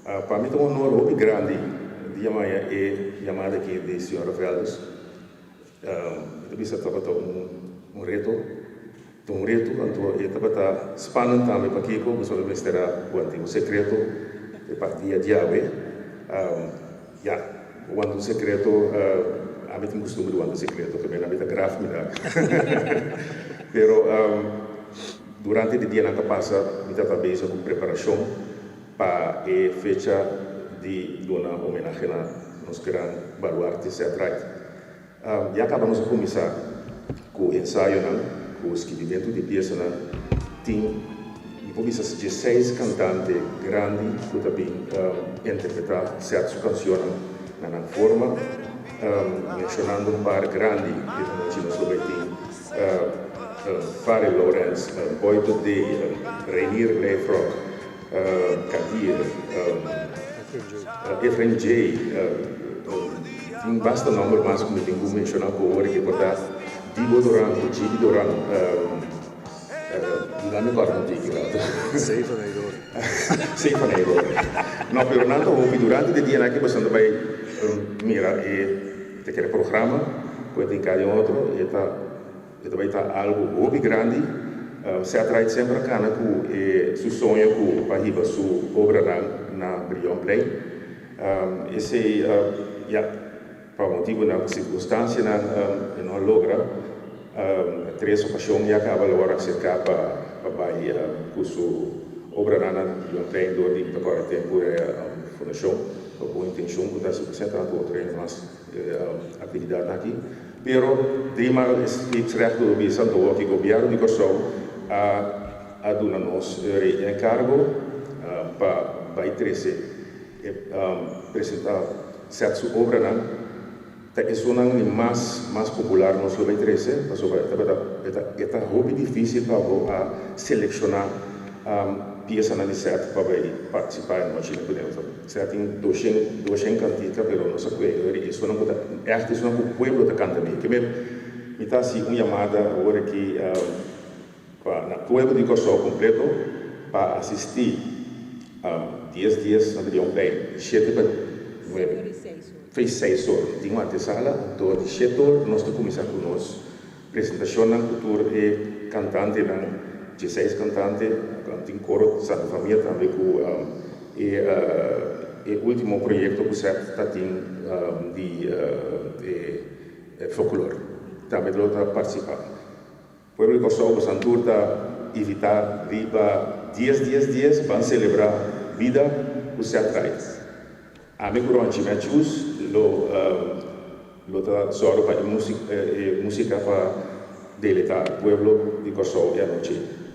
Para mim é um honor muito grande de chamada aqui de Sr. Feldes. Eu disse que um reto, quando eu estava spannend também para aqui, como só misterá o antigo secreto de partia de ave. O antigo secreto, a mim tem costume do antigo secreto, que a mim grave me dá. Pero durante o dia que passa, eu estava bem com preparação para a fecha de dona homenagem a nosso grande baluarte teatrais. Já acabamos de começar com o ensaio, com o escrevimento de peça, tem 16 cantantes grandes que também interpretar certas canções na forma, mencionando um par grande que nós também Farrell Lawrence, Boy Today, Rainier Leifrock, Kadir, Efraim J. Tem bastante nome mais que eu tenho que mencionar por hora que botar Digo Duran, Gibi Duran, não me acordo disso. Sei faneiro. Não, pero não estou durante o dia que você vai mirar e te quer programa, pode encarar outro e vai estar algo muito grande. Se atrai sempre a cana com seu sonho para ir sua obra na Brilhant Play. Esse para motivo na circunstância não logra. Três ocasiões já acaba agora cercar para com sua obra na Brilhant Play durante agora tempo a fundação com a intenção de se apresentar outra mais atividade aqui. Pero prima extrato do Santo que o governo de Kosovo a dona-nos encargo para 13 apresentar certas obras que são mais popular no sul 13, mas é muito difícil para selecionar peças na certa para participar no Chile você tem 200 canticas pero não sabe isso não é arte isso não é o povo da canta me que me está assim uma chamada agora que para o povo de Kosovo completo para assistir 10 dias na Brilhant Play 7 para 9 fez 6 horas tem uma antessala então de 7 horas nós estamos começando com nós apresentação na cultura e cantante 16 cantantes, tem coro Santa Família também com o último projeto que você tem de folclore. Também está participando. O povo de Kosovo, Santur, está evitar viva 10 vão celebrar a vida que você traz. A mim, quando eu me lo está só para música para deletar o povo de Kosovo e a noite.